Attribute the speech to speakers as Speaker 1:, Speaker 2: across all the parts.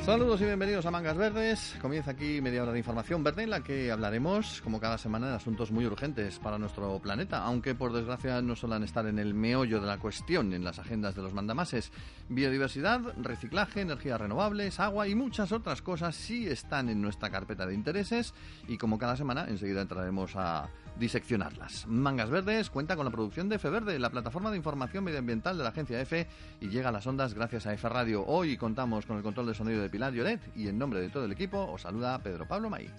Speaker 1: Saludos y bienvenidos a Mangas Verdes. Comienza aquí media hora de información verde en la que hablaremos, como cada semana, de asuntos muy urgentes para nuestro planeta, aunque por desgracia no suelen estar en el meollo de la cuestión en las agendas de los mandamases. Biodiversidad, reciclaje, energías renovables, agua y muchas otras cosas sí están en nuestra carpeta de intereses y, como cada semana, enseguida entraremos a diseccionarlas. Mangas Verdes cuenta con la producción de F Verde, la plataforma de información medioambiental de la agencia EFE, y llega a las ondas gracias a F Radio. Hoy contamos con el control de sonido de Pilar Lloret y en nombre de todo el equipo os saluda Pedro Pablo May.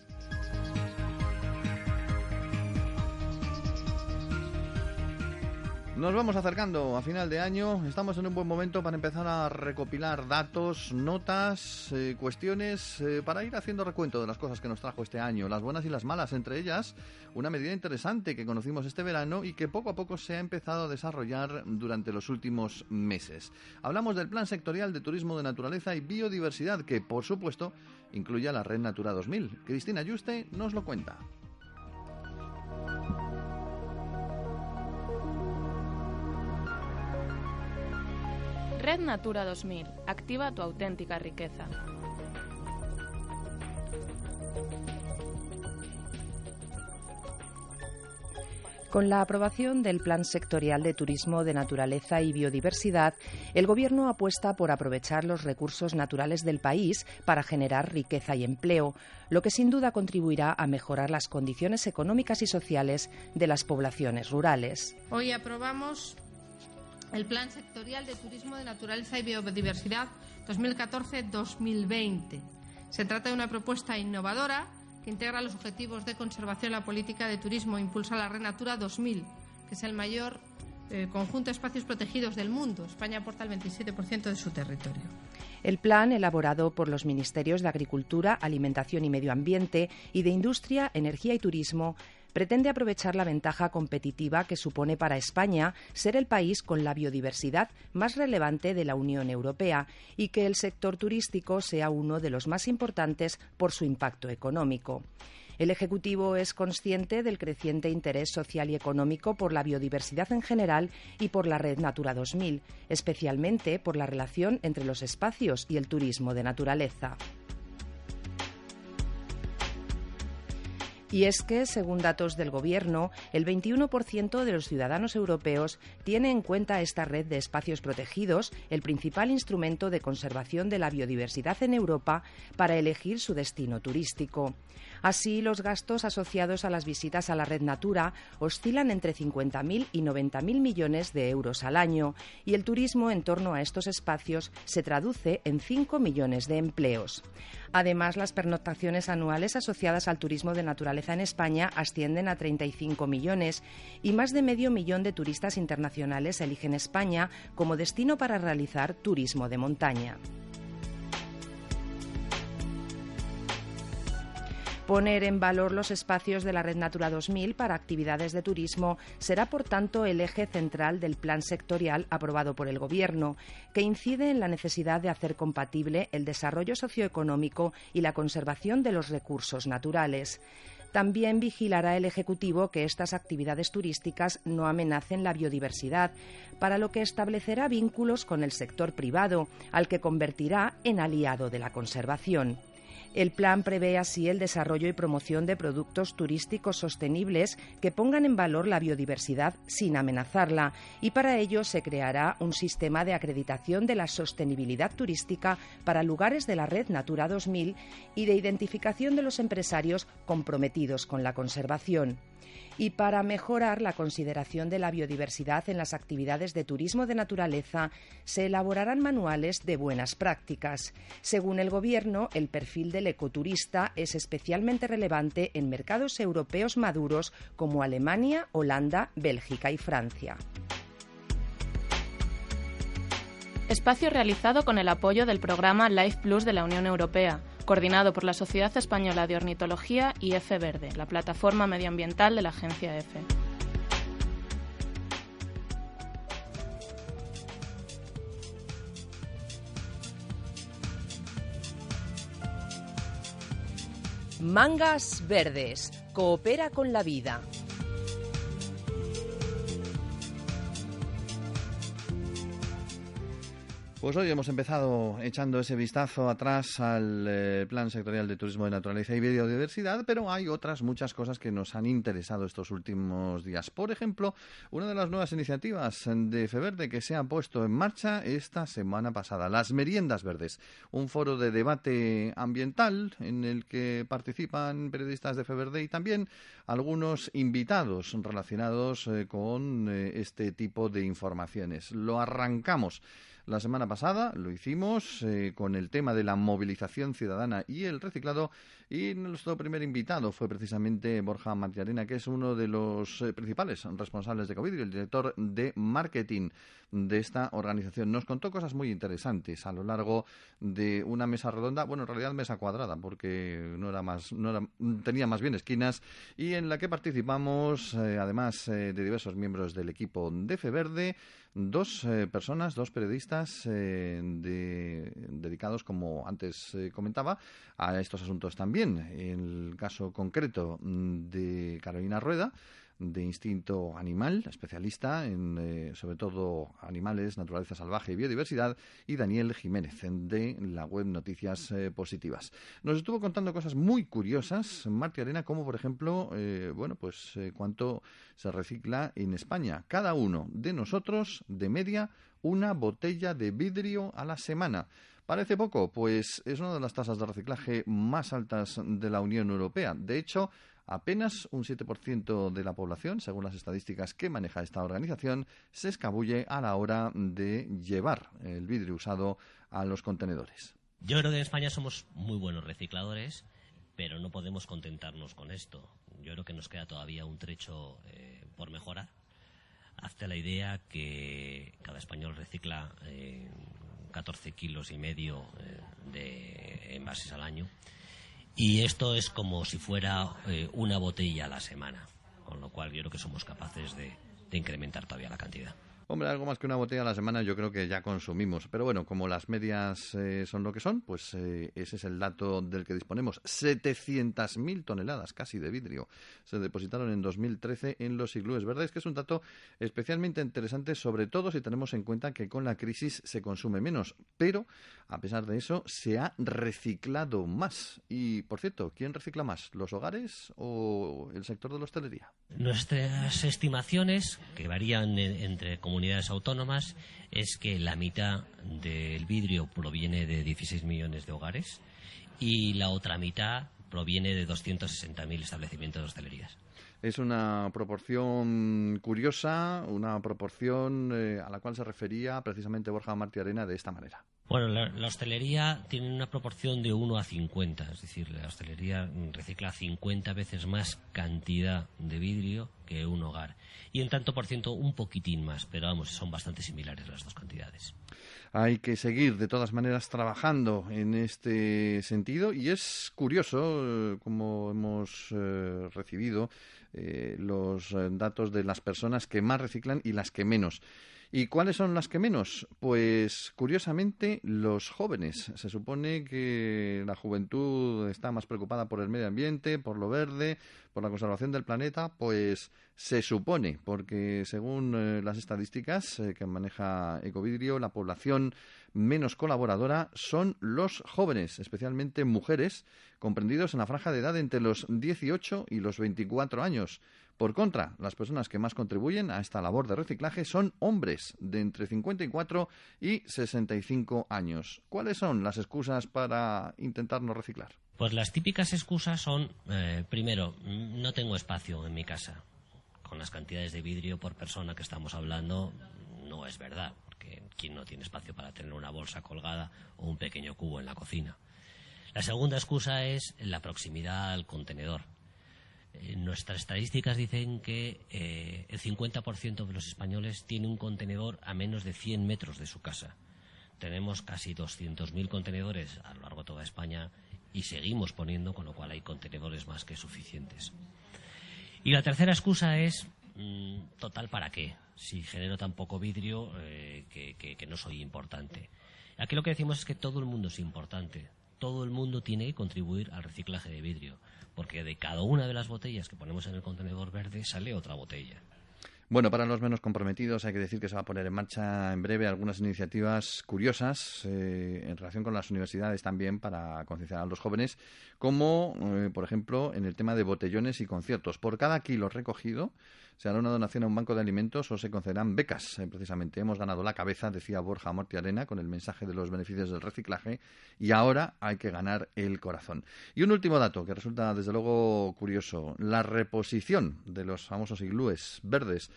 Speaker 1: Nos vamos acercando a final de año, estamos en un buen momento para empezar a recopilar datos, notas, cuestiones, para ir haciendo recuento de las cosas que nos trajo este año, las buenas y las malas, entre ellas una medida interesante que conocimos este verano y que poco a poco se ha empezado a desarrollar durante los últimos meses. Hablamos del Plan Sectorial de Turismo de Naturaleza y Biodiversidad, que por supuesto incluye a la Red Natura 2000. Cristina Yuste nos lo cuenta.
Speaker 2: Red Natura 2000. Activa tu auténtica riqueza.
Speaker 3: Con la aprobación del Plan Sectorial de Turismo de Naturaleza y Biodiversidad, el Gobierno apuesta por aprovechar los recursos naturales del país para generar riqueza y empleo, lo que sin duda contribuirá a mejorar las condiciones económicas y sociales de las poblaciones rurales.
Speaker 4: Hoy aprobamos el Plan Sectorial de Turismo de Naturaleza y Biodiversidad 2014-2020. Se trata de una propuesta innovadora que integra los objetivos de conservación de la política de turismo e impulsa la Red Natura 2000, que es el mayor conjunto de espacios protegidos del mundo. España aporta el 27% de su territorio.
Speaker 3: El plan, elaborado por los Ministerios de Agricultura, Alimentación y Medio Ambiente y de Industria, Energía y Turismo, pretende aprovechar la ventaja competitiva que supone para España ser el país con la biodiversidad más relevante de la Unión Europea y que el sector turístico sea uno de los más importantes por su impacto económico. El Ejecutivo es consciente del creciente interés social y económico por la biodiversidad en general y por la Red Natura 2000, especialmente por la relación entre los espacios y el turismo de naturaleza. Y es que, según datos del Gobierno, el 21% de los ciudadanos europeos tiene en cuenta esta red de espacios protegidos, el principal instrumento de conservación de la biodiversidad en Europa, para elegir su destino turístico. Así, los gastos asociados a las visitas a la Red Natura oscilan entre 50.000 y 90.000 millones de euros al año, y el turismo en torno a estos espacios se traduce en 5 millones de empleos. Además, las pernoctaciones anuales asociadas al turismo de naturaleza en España ascienden a 35 millones y más de medio millón de turistas internacionales eligen España como destino para realizar turismo de montaña. Poner en valor los espacios de la Red Natura 2000 para actividades de turismo será, por tanto, el eje central del plan sectorial aprobado por el Gobierno, que incide en la necesidad de hacer compatible el desarrollo socioeconómico y la conservación de los recursos naturales. También vigilará el Ejecutivo que estas actividades turísticas no amenacen la biodiversidad, para lo que establecerá vínculos con el sector privado, al que convertirá en aliado de la conservación. El plan prevé así el desarrollo y promoción de productos turísticos sostenibles que pongan en valor la biodiversidad sin amenazarla, y para ello se creará un sistema de acreditación de la sostenibilidad turística para lugares de la Red Natura 2000 y de identificación de los empresarios comprometidos con la conservación. Y para mejorar la consideración de la biodiversidad en las actividades de turismo de naturaleza, se elaborarán manuales de buenas prácticas. Según el Gobierno, el perfil del ecoturista es especialmente relevante en mercados europeos maduros como Alemania, Holanda, Bélgica y Francia.
Speaker 2: Espacio realizado con el apoyo del programa Life Plus de la Unión Europea, coordinado por la Sociedad Española de Ornitología y F Verde, la plataforma medioambiental de la agencia EFE.
Speaker 3: Mangas Verdes. Coopera con la vida.
Speaker 1: Pues hoy hemos empezado echando ese vistazo atrás al Plan Sectorial de Turismo de Naturaleza y Biodiversidad, pero hay otras muchas cosas que nos han interesado estos últimos días. Por ejemplo, una de las nuevas iniciativas de FEVERDE que se ha puesto en marcha esta semana pasada, las Meriendas Verdes, un foro de debate ambiental en el que participan periodistas de FEVERDE y también algunos invitados relacionados con este tipo de informaciones. Lo arrancamos la semana pasada, lo hicimos con el tema de la movilización ciudadana y el reciclado, y nuestro primer invitado fue precisamente Borja Matiarena, que es uno de los principales responsables de Ecovidrio, el director de marketing de esta organización. Nos contó cosas muy interesantes a lo largo de una mesa redonda, bueno, en realidad mesa cuadrada, porque tenía más bien esquinas, y en la que participamos, además de diversos miembros del equipo de FEVERDE, dos periodistas dedicados, como antes comentaba, a estos asuntos también. En el caso concreto de Carolina Rueda, de Instinto Animal, especialista en sobre todo animales, naturaleza salvaje y biodiversidad, y Daniel Jiménez, de la web Noticias Positivas. Nos estuvo contando cosas muy curiosas, Matiarena, como por ejemplo, cuánto se recicla en España. Cada uno de nosotros, de media, una botella de vidrio a la semana. ¿Parece poco? Pues es una de las tasas de reciclaje más altas de la Unión Europea. De hecho, apenas un 7% de la población, según las estadísticas que maneja esta organización, se escabulle a la hora de llevar el vidrio usado a los contenedores.
Speaker 5: Yo creo que en España somos muy buenos recicladores, pero no podemos contentarnos con esto. Yo creo que nos queda todavía un trecho por mejorar. Hazte la idea que cada español recicla 14,5 kilos de envases al año. Y esto es como si fuera una botella a la semana, con lo cual yo creo que somos capaces de incrementar todavía la cantidad.
Speaker 1: Hombre, algo más que una botella a la semana yo creo que ya consumimos. Pero bueno, como las medias son lo que son, pues ese es el dato del que disponemos. 700.000 toneladas casi de vidrio se depositaron en 2013 en los iglúes verdes, que es un dato especialmente interesante, sobre todo si tenemos en cuenta que con la crisis se consume menos. Pero, a pesar de eso, se ha reciclado más. Y, por cierto, ¿quién recicla más? ¿Los hogares o el sector de la hostelería?
Speaker 5: Nuestras estimaciones, que varían entre comunidades autónomas, es que la mitad del vidrio proviene de 16 millones de hogares y la otra mitad proviene de 260.000 establecimientos de hostelerías.
Speaker 1: Es una proporción curiosa, una proporción a la cual se refería precisamente Borja Matiarena de esta manera.
Speaker 5: Bueno, la hostelería tiene una proporción de 1 a 50, es decir, la hostelería recicla 50 veces más cantidad de vidrio que un hogar. Y en tanto por ciento un poquitín más, pero vamos, son bastante similares las dos cantidades.
Speaker 1: Hay que seguir, de todas maneras, trabajando en este sentido, y es curioso como hemos recibido los datos de las personas que más reciclan y las que menos. ¿Y cuáles son las que menos? Pues, curiosamente, los jóvenes. Se supone que la juventud está más preocupada por el medio ambiente, por lo verde, por la conservación del planeta. Pues se supone, porque según las estadísticas que maneja Ecovidrio, la población menos colaboradora son los jóvenes, especialmente mujeres, comprendidos en la franja de edad entre los 18 y los 24 años. Por contra, las personas que más contribuyen a esta labor de reciclaje son hombres de entre 54 y 65 años. ¿Cuáles son las excusas para intentar no reciclar?
Speaker 5: Pues las típicas excusas son, primero, no tengo espacio en mi casa. Con las cantidades de vidrio por persona que estamos hablando, no es verdad, porque ¿quién no tiene espacio para tener una bolsa colgada o un pequeño cubo en la cocina? La segunda excusa es la proximidad al contenedor. Nuestras estadísticas dicen que el 50% de los españoles tiene un contenedor a menos de 100 metros de su casa. Tenemos casi 200.000 contenedores a lo largo de toda España y seguimos poniendo, con lo cual hay contenedores más que suficientes. Y la tercera excusa es, total, ¿para qué? Si genero tan poco vidrio que no soy importante. Aquí lo que decimos es que todo el mundo es importante. Todo el mundo tiene que contribuir al reciclaje de vidrio, porque de cada una de las botellas que ponemos en el contenedor verde sale otra botella.
Speaker 1: Bueno, para los menos comprometidos hay que decir que se va a poner en marcha en breve algunas iniciativas curiosas en relación con las universidades también para concienciar a los jóvenes, como, por ejemplo, en el tema de botellones y conciertos. Por cada kilo recogido se hará una donación a un banco de alimentos o se concederán becas. Precisamente hemos ganado la cabeza, decía Borja Mortiarena, con el mensaje de los beneficios del reciclaje, y ahora hay que ganar el corazón. Y un último dato que resulta desde luego curioso: la reposición de los famosos iglúes verdes.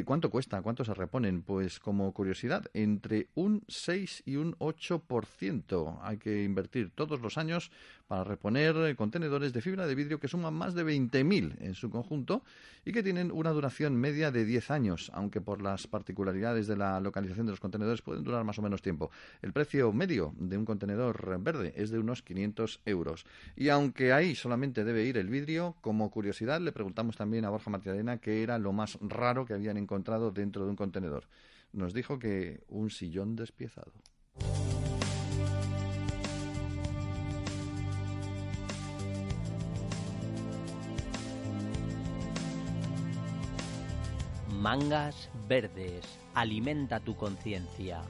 Speaker 1: ¿Cuánto cuesta? ¿Cuánto se reponen? Pues como curiosidad, entre un 6 y un 8% hay que invertir todos los años para reponer contenedores de fibra de vidrio que suman más de 20.000 en su conjunto y que tienen una duración media de 10 años, aunque por las particularidades de la localización de los contenedores pueden durar más o menos tiempo. El precio medio de un contenedor verde es de unos 500 euros. Y aunque ahí solamente debe ir el vidrio, como curiosidad le preguntamos también a Borja Mortiarena qué era lo más raro que habían encontrado dentro de un contenedor. Nos dijo que un sillón despiezado.
Speaker 6: Mangas verdes. Alimenta tu conciencia.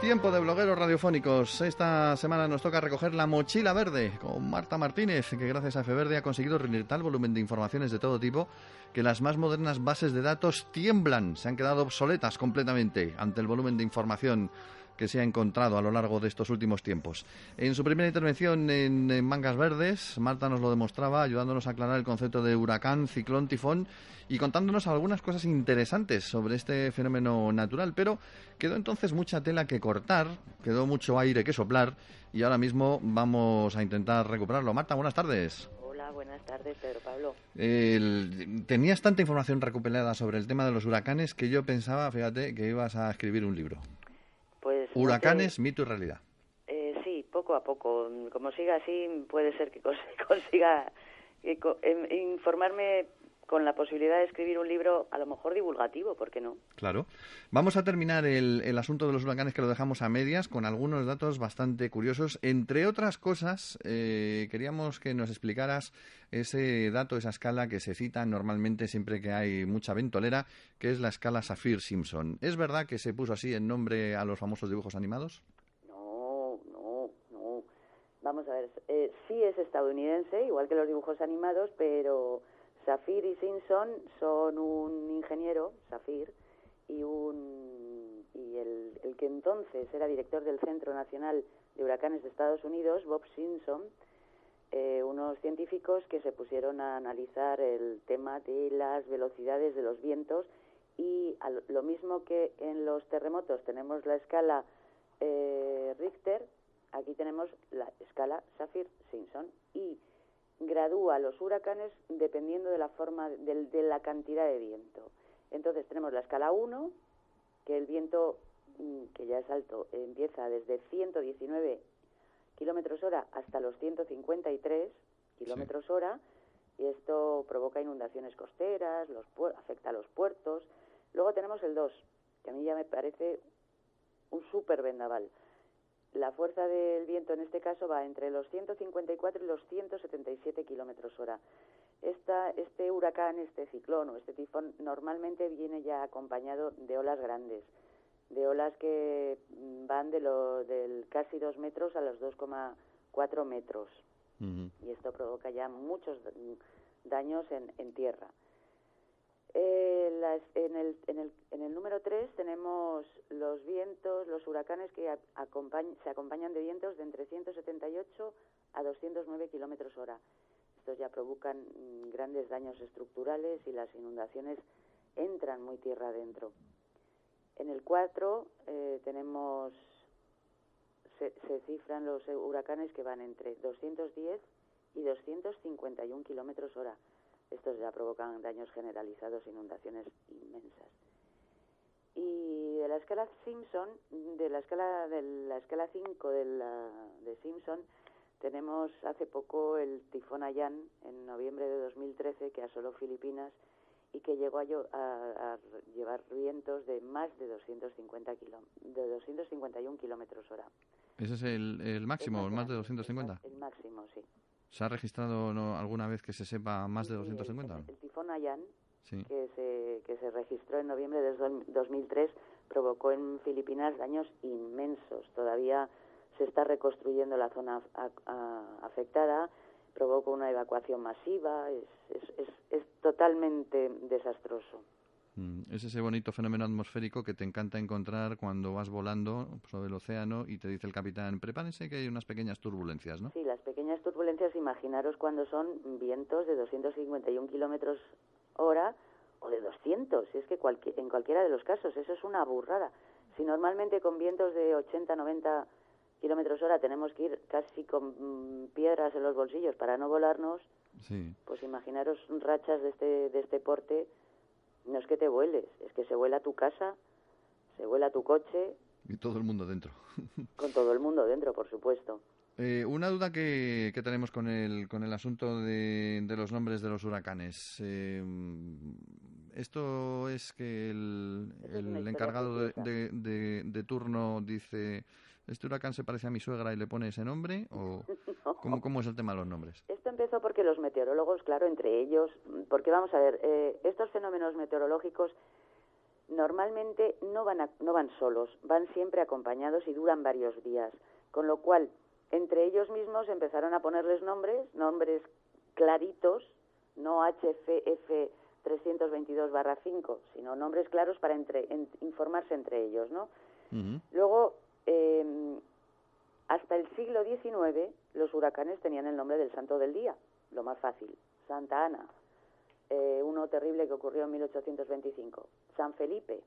Speaker 1: Tiempo de blogueros radiofónicos. Esta semana nos toca recoger la mochila verde con Marta Martínez, que gracias a FEVerde ha conseguido reunir tal volumen de informaciones de todo tipo que las más modernas bases de datos tiemblan, se han quedado obsoletas completamente ante el volumen de información que se ha encontrado a lo largo de estos últimos tiempos. En su primera intervención en Mangas Verdes, Marta nos lo demostraba, ayudándonos a aclarar el concepto de huracán, ciclón, tifón y contándonos algunas cosas interesantes sobre este fenómeno natural, pero quedó entonces mucha tela que cortar, quedó mucho aire que soplar y ahora mismo vamos a intentar recuperarlo. Marta, buenas tardes.
Speaker 7: Hola, buenas tardes, Pedro Pablo.
Speaker 1: Tenías tanta información recopilada sobre el tema de los huracanes que yo pensaba, fíjate, que ibas a escribir un libro.
Speaker 7: Pues
Speaker 1: Huracanes, mito y realidad.
Speaker 7: Sí, poco a poco. Como siga así, puede ser que consiga informarme con la posibilidad de escribir un libro, a lo mejor divulgativo, ¿por qué no?
Speaker 1: Claro. Vamos a terminar el asunto de los huracanes, que lo dejamos a medias, con algunos datos bastante curiosos. Entre otras cosas, queríamos que nos explicaras ese dato, esa escala que se cita normalmente siempre que hay mucha ventolera, que es la escala Saffir-Simpson. ¿Es verdad que se puso así en nombre a los famosos dibujos animados?
Speaker 7: No. Vamos a ver, sí es estadounidense, igual que los dibujos animados, pero Saffir y Simpson son un ingeniero, Saffir, y el que entonces era director del Centro Nacional de Huracanes de Estados Unidos, Bob Simpson, unos científicos que se pusieron a analizar el tema de las velocidades de los vientos y lo mismo que en los terremotos tenemos la escala Richter, aquí tenemos la escala Saffir-Simpson y gradúa los huracanes dependiendo de la forma, de la cantidad de viento. Entonces tenemos la escala 1, que el viento, que ya es alto, empieza desde 119 kilómetros hora hasta los 153 kilómetros hora, y esto provoca inundaciones costeras, afecta a los puertos. Luego tenemos el 2, que a mí ya me parece un súper vendaval. La fuerza del viento en este caso va entre los 154 y los 177 kilómetros hora. Este huracán, este ciclón o este tifón normalmente viene ya acompañado de olas grandes, de olas que van del casi 2 metros a los 2,4 metros. Uh-huh. Y esto provoca ya muchos daños en tierra. En el número 3 tenemos los vientos, los huracanes que se acompañan de vientos de entre 178 a 209 kilómetros hora. Estos ya provocan grandes daños estructurales y las inundaciones entran muy tierra adentro. En el 4 tenemos, se cifran los huracanes que van entre 210 y 251 kilómetros hora. Estos ya provocan daños generalizados, inundaciones inmensas. Y de la escala Simpson, de la escala 5 de Simpson, tenemos hace poco el tifón Haiyan en noviembre de 2013 que asoló Filipinas y que llegó a llevar vientos de más de 251 kilómetros hora.
Speaker 1: ¿Ese es el máximo, más de 250?
Speaker 7: El máximo, sí.
Speaker 1: ¿Se ha registrado alguna vez que se sepa más de 250?
Speaker 7: El tifón Haiyan,
Speaker 1: sí,
Speaker 7: que se registró en noviembre de 2003, provocó en Filipinas daños inmensos. Todavía se está reconstruyendo la zona afectada, provocó una evacuación masiva, es totalmente desastroso.
Speaker 1: Es ese bonito fenómeno atmosférico que te encanta encontrar cuando vas volando sobre el océano y te dice el capitán, prepárense que hay unas pequeñas turbulencias, ¿no?
Speaker 7: Sí, las pequeñas turbulencias, imaginaros cuando son vientos de 251 kilómetros hora o de 200, si es que en cualquiera de los casos, eso es una burrada. Si normalmente con vientos de 80, 90 kilómetros hora tenemos que ir casi con piedras en los bolsillos para no volarnos,
Speaker 1: sí,
Speaker 7: pues imaginaros rachas de este porte. No es que te vueles, es que se vuela tu casa, se vuela tu coche.
Speaker 1: Y todo el mundo dentro.
Speaker 7: Con todo el mundo dentro, por supuesto.
Speaker 1: Una duda que tenemos con el asunto de los nombres de los huracanes. ¿Esto es que el encargado de turno dice, este huracán se parece a mi suegra y le pone ese nombre? ¿O
Speaker 7: no.
Speaker 1: ¿Cómo es el tema de los nombres?
Speaker 7: Esto empezó porque los meteorólogos, claro, entre ellos, porque vamos a ver, estos fenómenos meteorológicos normalmente no van solos, van siempre acompañados y duran varios días, con lo cual entre ellos mismos empezaron a ponerles nombres claritos, no HFF 322/5, sino nombres claros para informarse entre ellos, ¿no?
Speaker 1: Uh-huh.
Speaker 7: Luego, hasta el siglo XIX, los huracanes tenían el nombre del santo del día, lo más fácil, Santa Ana, uno terrible que ocurrió en 1825, San Felipe,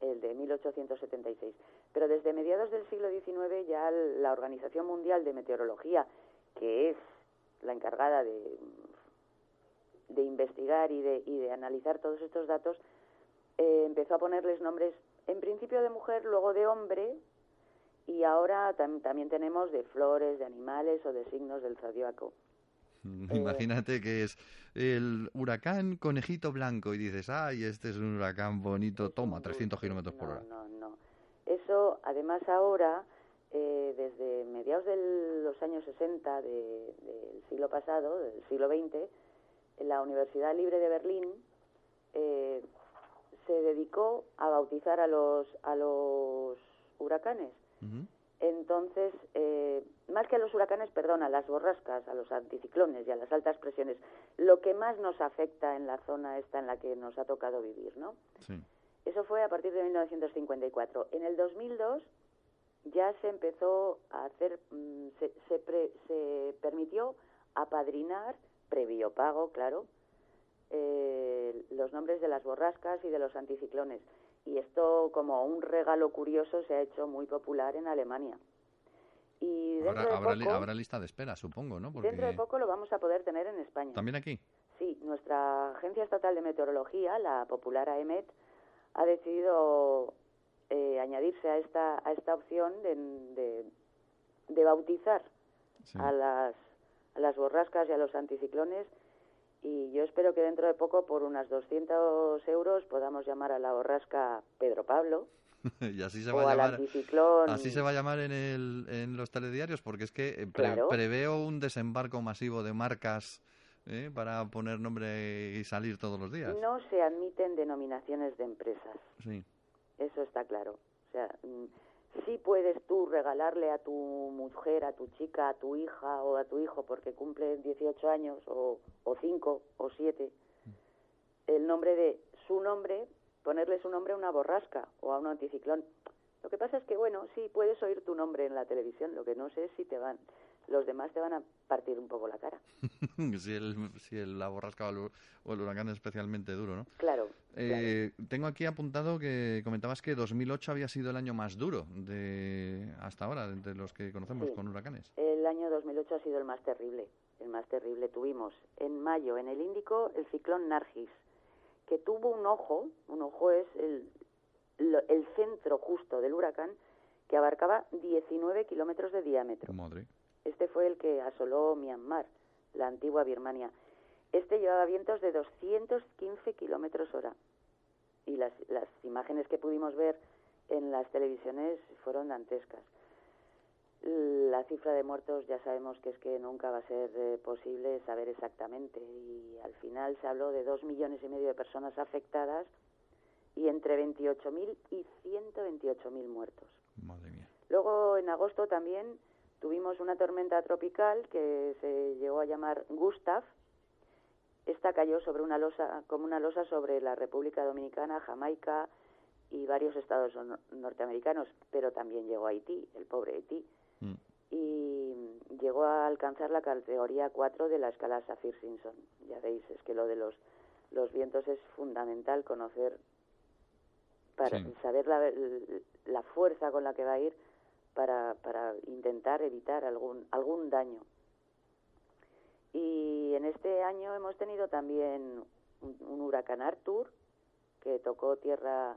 Speaker 7: el de 1876. Pero desde mediados del siglo XIX ya la Organización Mundial de Meteorología, que es la encargada de investigar y de analizar todos estos datos, empezó a ponerles nombres en principio de mujer, luego de hombre, y ahora también tenemos de flores, de animales o de signos del zodiaco.
Speaker 1: Imagínate que es el huracán conejito blanco y dices, ay, este es un huracán bonito, toma, 300 kilómetros por hora.
Speaker 7: No. Eso, además ahora, desde mediados de los años 60 del siglo pasado, del siglo XX, la Universidad Libre de Berlín se dedicó a bautizar a los huracanes.
Speaker 1: Uh-huh.
Speaker 7: Entonces, más que a los huracanes, a las borrascas, a los anticiclones y a las altas presiones, lo que más nos afecta en la zona esta en la que nos ha tocado vivir, ¿no?
Speaker 1: Sí.
Speaker 7: Eso fue a partir de 1954. En el 2002 ya se empezó a hacer, se permitió apadrinar, previo pago, claro, los nombres de las borrascas y de los anticiclones. Y esto, como un regalo curioso, se ha hecho muy popular en Alemania. Y
Speaker 1: habrá lista de espera, supongo, ¿no? Porque
Speaker 7: dentro de poco lo vamos a poder tener en España.
Speaker 1: ¿También aquí?
Speaker 7: Sí, nuestra Agencia Estatal de Meteorología, la popular AEMET, ha decidido añadirse a esta opción de bautizar
Speaker 1: sí,
Speaker 7: a las borrascas y a los anticiclones. Y yo espero que dentro de poco, por unas 200 euros, podamos llamar a la borrasca Pedro Pablo.
Speaker 1: Y así se
Speaker 7: o
Speaker 1: va a
Speaker 7: al
Speaker 1: llamar.
Speaker 7: Anticiclón.
Speaker 1: Así se va a llamar en los telediarios, porque es que
Speaker 7: Claro.
Speaker 1: preveo un desembarco masivo de marcas para poner nombre y salir todos los días.
Speaker 7: No se admiten denominaciones de empresas.
Speaker 1: Sí.
Speaker 7: Eso está claro. O sea, sí puedes tú regalarle a tu mujer, a tu chica, a tu hija o a tu hijo, porque cumple 18 años o 5 o 7, el nombre de su nombre, ponerle su nombre a una borrasca o a un anticiclón. Lo que pasa es que, bueno, sí, puedes oír tu nombre en la televisión, lo que no sé es los demás te van a partir un poco la cara.
Speaker 1: si la borrasca o el huracán es especialmente duro, ¿no?
Speaker 7: Claro.
Speaker 1: Tengo aquí apuntado que comentabas que 2008 había sido el año más duro hasta ahora, de los que conocemos con huracanes.
Speaker 7: El año 2008 ha sido el más terrible. Tuvimos en mayo en el Índico el ciclón Nargis, que tuvo un ojo es el centro justo del huracán, que abarcaba 19 kilómetros de diámetro.
Speaker 1: Madre.
Speaker 7: Este fue el que asoló Myanmar, la antigua Birmania. Este llevaba vientos de 215 kilómetros hora. Y las imágenes que pudimos ver en las televisiones fueron dantescas. La cifra de muertos ya sabemos que es que nunca va a ser posible saber exactamente. Y al final se habló de 2,5 millones de personas afectadas y entre 28.000 y 128.000 muertos.
Speaker 1: Madre mía.
Speaker 7: Luego, en agosto también tuvimos una tormenta tropical que se llegó a llamar Gustav. Esta cayó como una losa sobre la República Dominicana, Jamaica y varios estados norteamericanos, pero también llegó a Haití, el pobre Haití. Y llegó a alcanzar la categoría 4 de la escala Saffir-Simpson. Ya veis, es que lo de los vientos es fundamental conocer para saber la fuerza con la que va a ir para intentar evitar algún daño. Y en este año hemos tenido también un huracán Arthur, que tocó tierra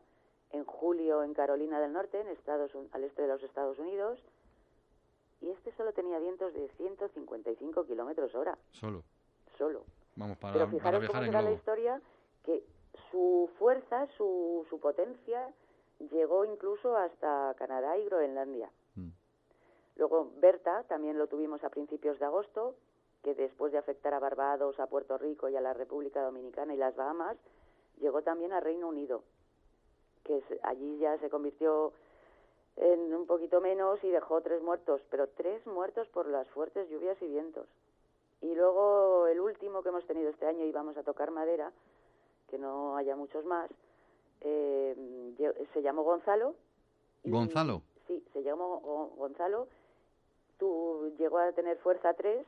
Speaker 7: en julio en Carolina del Norte, al este de los Estados Unidos, y este solo tenía vientos de 155 kilómetros hora.
Speaker 1: Solo. Vamos, para
Speaker 7: Pero fijaros
Speaker 1: viajar
Speaker 7: cómo
Speaker 1: en
Speaker 7: será la
Speaker 1: globo.
Speaker 7: historia, que su fuerza, su potencia, llegó incluso hasta Canadá y Groenlandia. Luego, Berta, también lo tuvimos a principios de agosto, que después de afectar a Barbados, a Puerto Rico y a la República Dominicana y las Bahamas, llegó también a Reino Unido, que allí ya se convirtió en un poquito menos y dejó 3 muertos, pero 3 muertos por las fuertes lluvias y vientos. Y luego el último que hemos tenido este año, y vamos a tocar madera, que no haya muchos más, se llamó Gonzalo.
Speaker 1: ¿Gonzalo?
Speaker 7: Sí, se llamó Gonzalo. Llegó a tener fuerza 3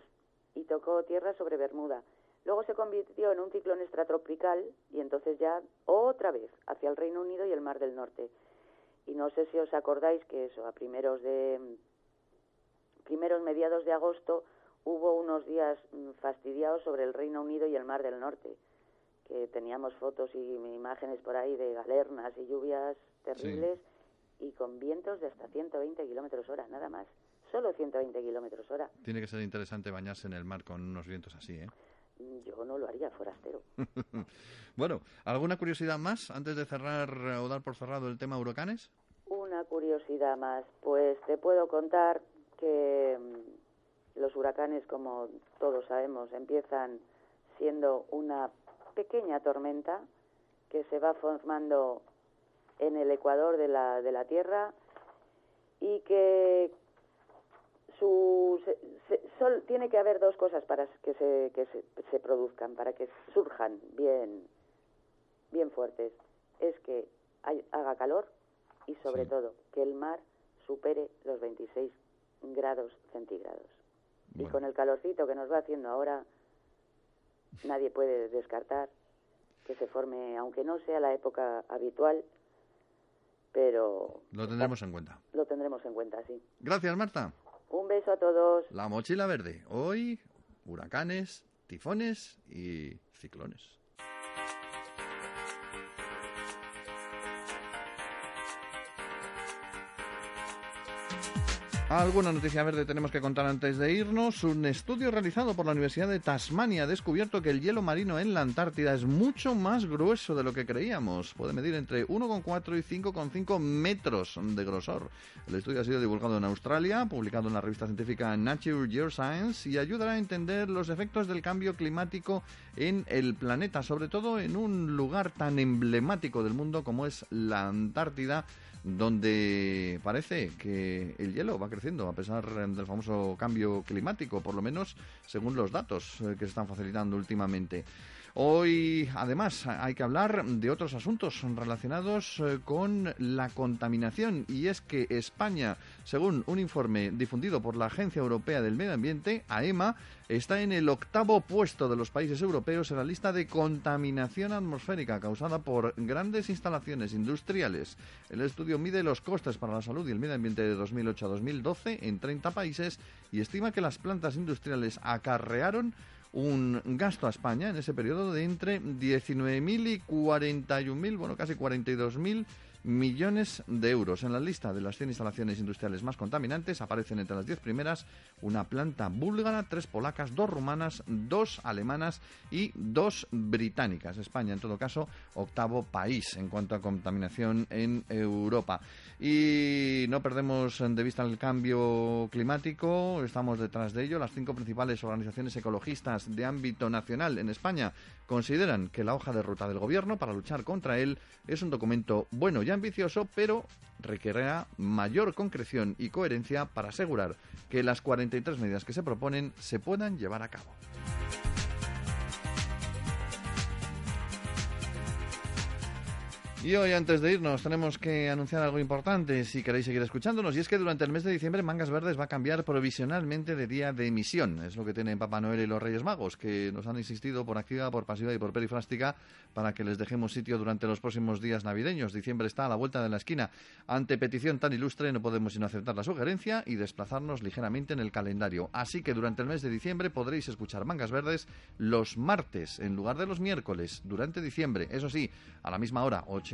Speaker 7: y tocó tierra sobre Bermuda. Luego se convirtió en un ciclón extratropical y entonces ya otra vez hacia el Reino Unido y el Mar del Norte. Y no sé si os acordáis que eso, a mediados de agosto, hubo unos días fastidiados sobre el Reino Unido y el Mar del Norte, que teníamos fotos y imágenes por ahí de galernas y lluvias terribles, y con vientos de hasta 120 kilómetros hora, nada más. Solo 120 kilómetros hora.
Speaker 1: Tiene que ser interesante bañarse en el mar con unos vientos así, ¿eh?
Speaker 7: Yo no lo haría, forastero.
Speaker 1: Bueno, ¿alguna curiosidad más antes de cerrar o dar por cerrado el tema huracanes?
Speaker 7: Una curiosidad más. Pues te puedo contar que los huracanes, como todos sabemos, empiezan siendo una pequeña tormenta que se va formando en el ecuador de la Tierra y que tiene que haber 2 cosas para que se produzcan, para que surjan bien fuertes. Es que haga calor y sobre todo que el mar supere los 26 grados centígrados. Bueno. Y con el calorcito que nos va haciendo ahora, nadie puede descartar que se forme, aunque no sea la época habitual, pero...
Speaker 1: Lo tendremos en cuenta.
Speaker 7: Lo tendremos en cuenta, sí.
Speaker 1: Gracias, Marta.
Speaker 7: Un beso a todos.
Speaker 1: La mochila verde. Hoy, huracanes, tifones y ciclones. Alguna noticia verde tenemos que contar antes de irnos. Un estudio realizado por la Universidad de Tasmania ha descubierto que el hielo marino en la Antártida es mucho más grueso de lo que creíamos. Puede medir entre 1,4 y 5,5 metros de grosor. El estudio ha sido divulgado en Australia, publicado en la revista científica Nature Geoscience, y ayudará a entender los efectos del cambio climático en el planeta, sobre todo en un lugar tan emblemático del mundo como es la Antártida, donde parece que el hielo va creciendo a pesar del famoso cambio climático, por lo menos según los datos que se están facilitando últimamente. Hoy, además, hay que hablar de otros asuntos relacionados con la contaminación, y es que España, según un informe difundido por la Agencia Europea del Medio Ambiente, AEMA, está en el 8º puesto de los países europeos en la lista de contaminación atmosférica causada por grandes instalaciones industriales. El estudio mide los costes para la salud y el medio ambiente de 2008 a 2012 en 30 países y estima que las plantas industriales acarrearon un gasto a España en ese periodo de entre 19.000 y 41.000, bueno, casi 42.000 millones de euros. En la lista de las 100 instalaciones industriales más contaminantes aparecen entre las 10 primeras una planta búlgara, 3 polacas, 2 rumanas, 2 alemanas y 2 británicas. España, en todo caso, 8º país en cuanto a contaminación en Europa. Y no perdemos de vista el cambio climático, estamos detrás de ello. Las 5 principales organizaciones ecologistas de ámbito nacional en España consideran que la hoja de ruta del Gobierno para luchar contra él es un documento bueno y ambicioso, pero requerirá mayor concreción y coherencia para asegurar que las 43 medidas que se proponen se puedan llevar a cabo. Y hoy, antes de irnos, tenemos que anunciar algo importante si queréis seguir escuchándonos, y es que durante el mes de diciembre Mangas Verdes va a cambiar provisionalmente de día de emisión. Es lo que tienen Papá Noel y los Reyes Magos, que nos han insistido por activa, por pasiva y por perifrástica para que les dejemos sitio durante los próximos días navideños. Diciembre está a la vuelta de la esquina. Ante petición tan ilustre no podemos sino aceptar la sugerencia y desplazarnos ligeramente en el calendario. Así que durante el mes de diciembre podréis escuchar Mangas Verdes los martes en lugar de los miércoles durante diciembre. Eso sí, a la misma hora, 8:30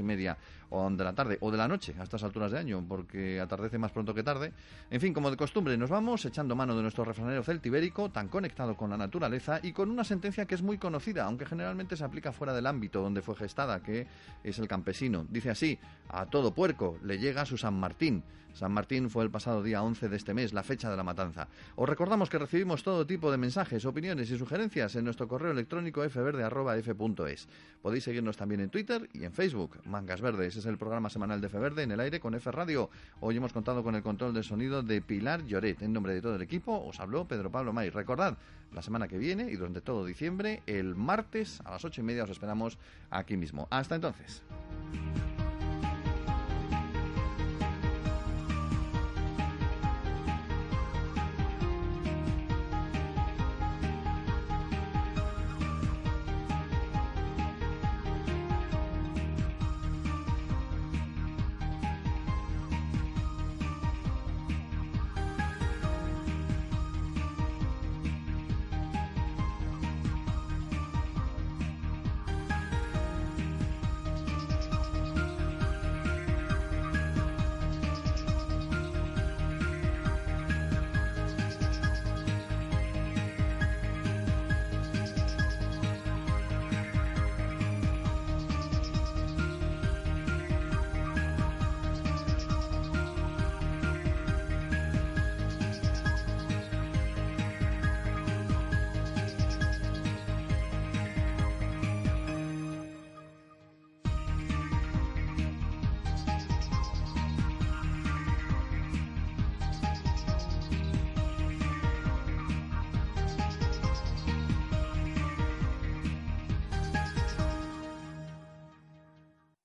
Speaker 1: o de la tarde o de la noche a estas alturas de año, porque atardece más pronto que tarde. En fin, como de costumbre, nos vamos echando mano de nuestro refranero celtibérico, tan conectado con la naturaleza y con una sentencia que es muy conocida, aunque generalmente se aplica fuera del ámbito donde fue gestada, que es el campesino. Dice así: a todo puerco le llega su San Martín. San Martín fue el pasado día 11 de este mes, la fecha de la matanza. Os recordamos que recibimos todo tipo de mensajes, opiniones y sugerencias en nuestro correo electrónico fverde@f.es. Podéis seguirnos también en Twitter y en Facebook. Mangas Verdes es el programa semanal de F Verde en el aire con F Radio. Hoy hemos contado con el control de sonido de Pilar Lloret. En nombre de todo el equipo os habló Pedro Pablo May. Recordad, la semana que viene y durante todo diciembre, el martes a las 8:30 os esperamos aquí mismo. Hasta entonces.